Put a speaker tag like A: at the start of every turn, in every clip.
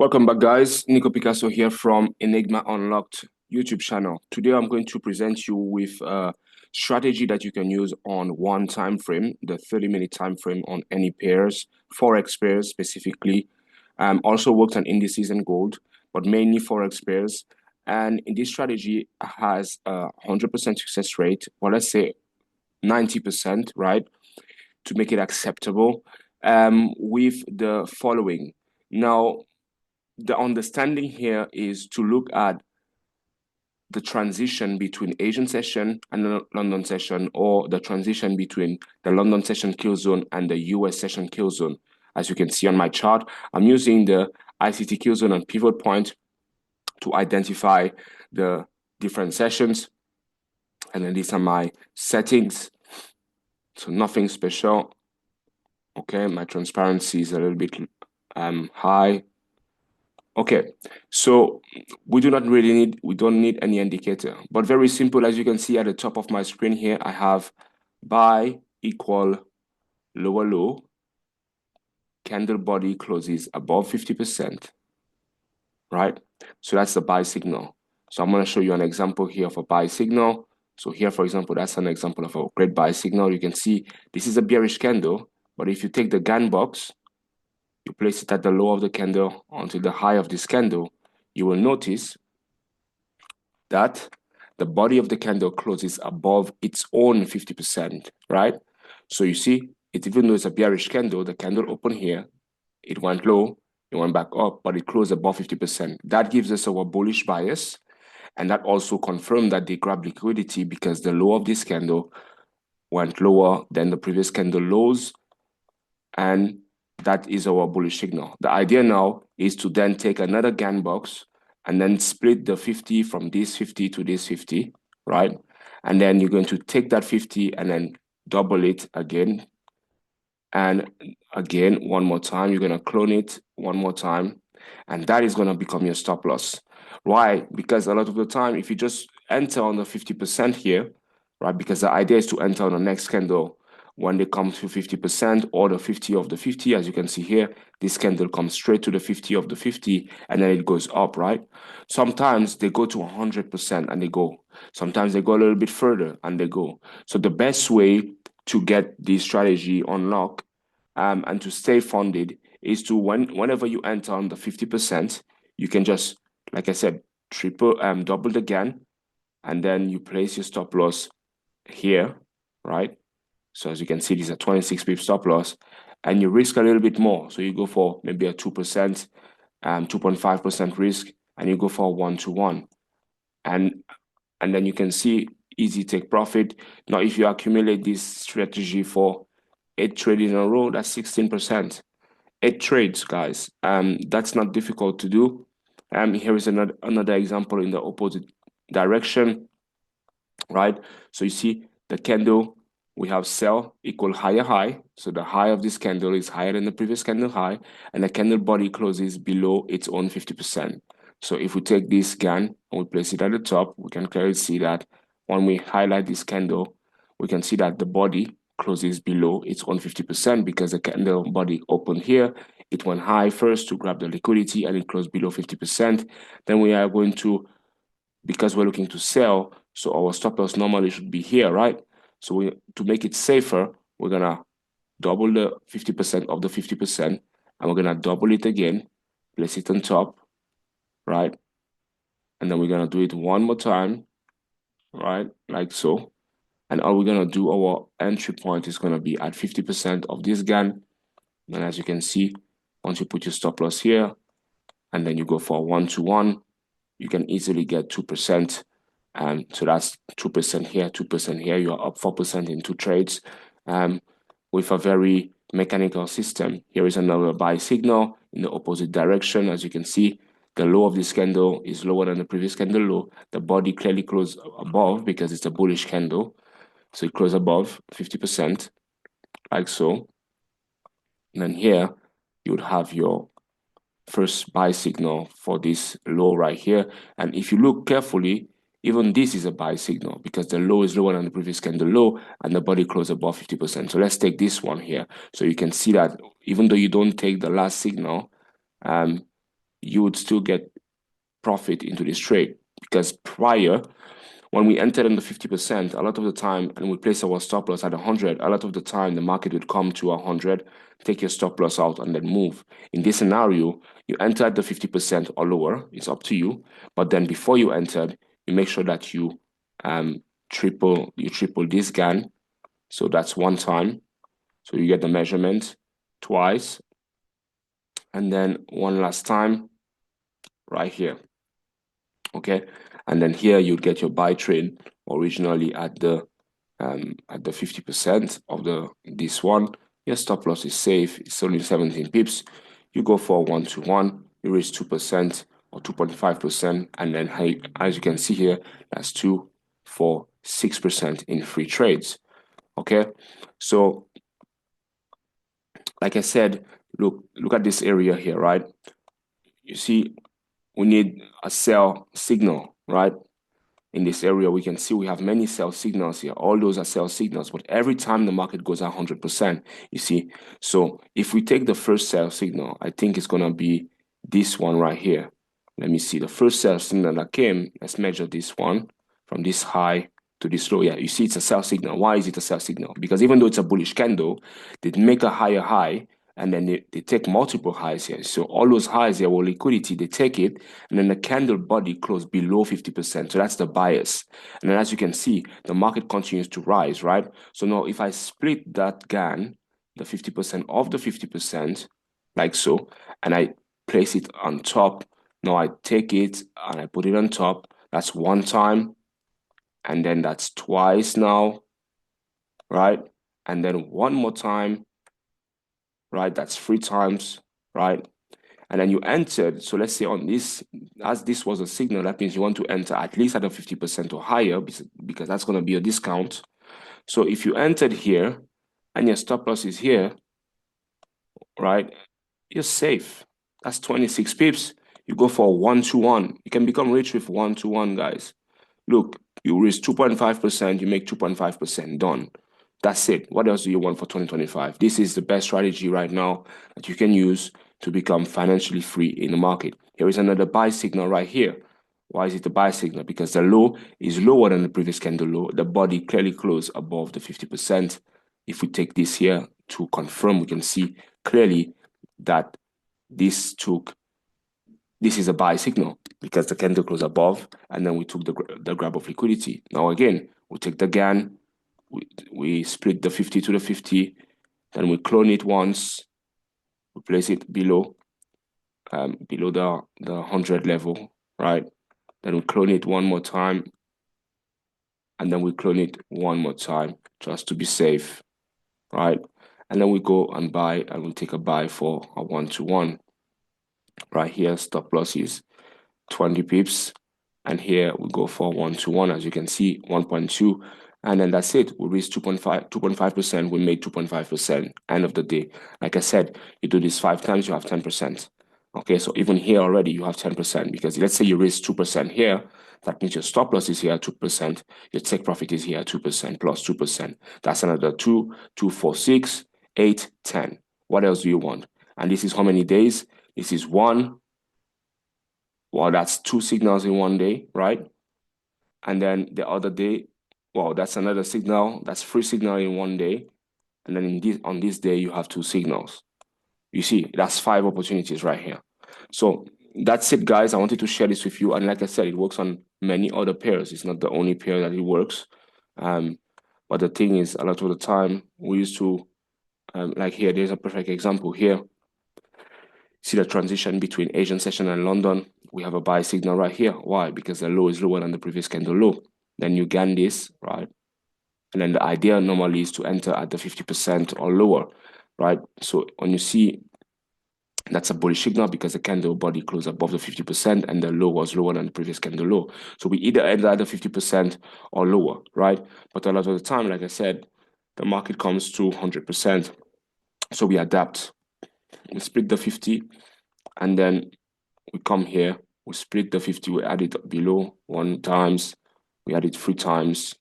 A: Welcome back, guys. Nico Picasso here from Enigma Unlocked YouTube channel. Today I'm going to present you with a strategy that you can use on one time frame, the 30-minute time frame on any pairs, forex pairs specifically. Also worked on indices and gold, but mainly forex pairs. And in this strategy has a 100% success rate, well, let's say 90%, right, to make it acceptable, with the following. Now, the understanding here is to look at the transition between Asian session and the London session, or the transition between the London session kill zone and the US session kill zone. As you can see on my chart, I'm using the ICT kill zone and pivot point to identify the different sessions. And then these are my settings. So nothing special. Okay, my transparency is a little bit high. Okay, so we don't need any indicator, but very simple. As you can see at the top of my screen here, I have buy equal lower low, candle body closes above 50%, right? So that's the buy signal. So I'm going to show you an example here of a buy signal. So here, for example, that's an example of a great buy signal. You can see this is a bearish candle, but if you take the GAN box, you place it at the low of the candle until the high of this candle, you will notice that the body of the candle closes above its own 50%, right? So you see, even though it's a bearish candle, the candle opened here, it went low, it went back up, but it closed above 50%. That gives us our bullish bias, and that also confirmed that they grabbed liquidity because the low of this candle went lower than the previous candle lows, and that is our bullish signal. The idea now is to then take another GAN box and then split the 50 from this 50 to this 50, right? And then you're going to take that 50 and then double it again. And again, one more time, you're going to clone it one more time. And that is going to become your stop loss. Why? Because a lot of the time, if you just enter on the 50% here, right? Because the idea is to enter on the next candle when they come to 50% or the 50 of the 50, as you can see here, this candle comes straight to the 50 of the 50 and then it goes up, right? Sometimes they go to 100% and they go. Sometimes they go a little bit further and they go. So the best way to get this strategy unlocked and to stay funded is to, whenever you enter on the 50%, you can just, like I said, double the GAN, and then you place your stop loss here, right? So as you can see, these are 26 pip stop loss, and you risk a little bit more. So you go for maybe a 2%, 2.5% risk, and you go for a 1-to-1. And then you can see easy take profit. Now, if you accumulate this strategy for 8 trades in a row, that's 16%. 8 trades, guys. That's not difficult to do. Here is another example in the opposite direction, right? So you see the candle, we have sell equal higher high. So the high of this candle is higher than the previous candle high, and the candle body closes below its own 50%. So if we take this GAN and we place it at the top, we can clearly see that when we highlight this candle, we can see that the body closes below its own 50% because the candle body opened here. It went high first to grab the liquidity and it closed below 50%. Then we are going to, because we're looking to sell, so our stop loss normally should be here, right? So to make it safer, we're gonna double the 50% of the 50%, and we're gonna double it again, place it on top, right? And then we're gonna do it one more time, right? Like so. And all we're gonna do, our entry point is gonna be at 50% of this GAN. And as you can see, once you put your stop loss here, and then you go for a 1-to-1, you can easily get 2%. And so that's 2% here, 2% here. You are up 4% in 2 trades with a very mechanical system. Here is another buy signal in the opposite direction. As you can see, the low of this candle is lower than the previous candle low. The body clearly closed above because it's a bullish candle. So it closed above 50%, like so. And then here, you would have your first buy signal for this low right here. And if you look carefully, even this is a buy signal because the low is lower than the previous candle low and the body closed above 50%. So let's take this one here. So you can see that even though you don't take the last signal, you would still get profit into this trade, because prior, when we entered in the 50%, a lot of the time, and we place our stop loss at 100, a lot of the time the market would come to 100, take your stop loss out and then move. In this scenario, you enter at the 50% or lower, it's up to you. But then before you entered, you make sure that you triple this GAN. So that's one time. So you get the measurement twice. And then one last time right here. Okay, and then here you'd get your buy trade originally at the 50% of this one. Your stop loss is safe, it's only 17 pips. You go for 1-to-1, you raise 2% or 2.5%, and then as you can see here, that's 2 for 6% in free trades. Okay, so like I said, look at this area here, right? You see, we need a sell signal, right? In this area, we can see we have many sell signals here. All those are sell signals, but every time the market goes 100%, you see. So if we take the first sell signal, I think it's going to be this one right here. Let me see. The first sell signal that came, let's measure this one from this high to this low. Yeah, you see it's a sell signal. Why is it a sell signal? Because even though it's a bullish candle, they make a higher high, and then they take multiple highs here. So all those highs here were liquidity, they take it, and then the candle body closed below 50%. So that's the bias. And then as you can see, the market continues to rise, right? So now if I split that GAN, the 50% of the 50%, like so, and I place it on top, now I take it and I put it on top. That's one time, and then that's twice now, right? And then one more time, right? That's 3 times, right? And then you entered, so let's say on this, as this was a signal, that means you want to enter at least at a 50% or higher, because that's going to be a discount. So if you entered here and your stop loss is here, right, you're safe. That's 26 pips. You go for 1-to-1. You can become rich with 1-to-1, guys. Look, you risk 2.5%, you make 2.5%, done. That's it. What else do you want for 2025? This is the best strategy right now that you can use to become financially free in the market. Here is another buy signal right here. Why is it a buy signal? Because the low is lower than the previous candle low. The body clearly closed above the 50%. If we take this here to confirm, we can see clearly that this is a buy signal, because the candle closed above, and then we took the grab of liquidity. Now again, we take the GAN, we split the 50 to the 50, then we clone it once, we place it below the 100 level, right? Then we clone it one more time, and then we clone it one more time, just to be safe, right? And then we go and buy, and we take a buy for a 1-to-1. Right here, stop loss is 20 pips, and here we go for 1-to-1, as you can see, 1.2, and then that's it. We reached 2.5%, we made 2.5%. End of the day. Like I said, you do this 5 times, you have 10%. Okay, so even here already you have 10%, because let's say you raise 2% here, that means your stop loss is here at 2%, your take profit is here at 2% plus 2%. That's another 2, 2, 4, 6, 8, 10. What else do you want? And this is how many days? This is one. Well, that's 2 signals in one day, right? And then the other day, well, that's another signal. That's 3 signals in one day. And then on this day, you have 2 signals. You see, that's 5 opportunities right here. So that's it, guys. I wanted to share this with you. And like I said, it works on many other pairs. It's not the only pair that it works. But the thing is, a lot of the time, we used to, like here, there's a perfect example here. See the transition between Asian session and London. We have a buy signal right here. Why? Because the low is lower than the previous candle low. Then you GAN this, right? And then the idea normally is to enter at the 50% or lower, right? So when you see that's a bullish signal, because the candle body closed above the 50% and the low was lower than the previous candle low. So we either enter at the 50% or lower, right? But a lot of the time, like I said, the market comes to 100%. So we adapt. We split the 50, and then we come here, we split the 50, we add it below 1 times, we add it 3 times,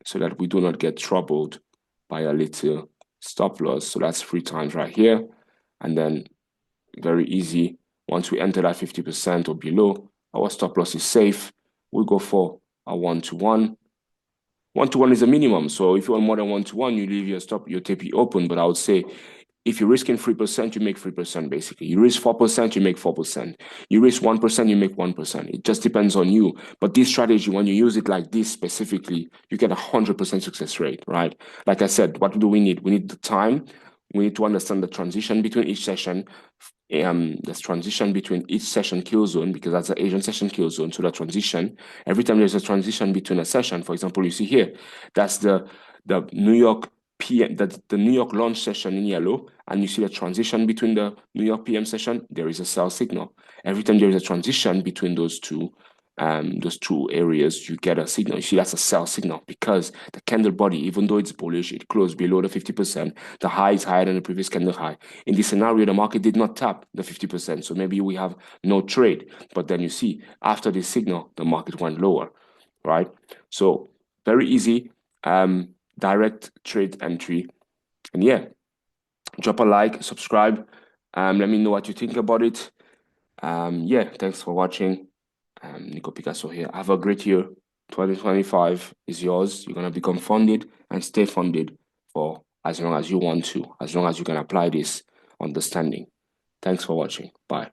A: so that we do not get troubled by a little stop loss. So that's 3 times right here. And then very easy, Once we enter that 50% or below, our stop loss is safe. We go for a 1-to-1. 1-to-1 is a minimum. So if you want more than 1-to-1, you leave your TP open. But I would say if you're risking 3%, you make 3% basically. You risk 4%, you make 4%. You risk 1%, you make 1%. It just depends on you. But this strategy, when you use it like this specifically, you get 100% success rate, right? Like I said, what do we need? We need the time. We need to understand the transition between each session. There's transition between each session kill zone, because that's the Asian session kill zone. So the transition, every time there's a transition between a session, for example, you see here, that's the New York PM, the New York launch session in yellow, and you see the transition between the New York PM session, there is a sell signal. Every time there is a transition between those two areas, you get a signal. You see that's a sell signal, because the candle body, even though it's bullish, it closed below the 50%. The high is higher than the previous candle high. In this scenario, the market did not tap the 50%, so maybe we have no trade. But then you see, after this signal, the market went lower, right? So very easy. Direct trade entry. And yeah, drop a like, subscribe. Let me know what you think about it. Yeah, thanks for watching. Nico Picasso here. Have a great year. 2025 is yours. You're gonna become funded and stay funded for as long as you want to, as long as you can apply this understanding. Thanks for watching. Bye.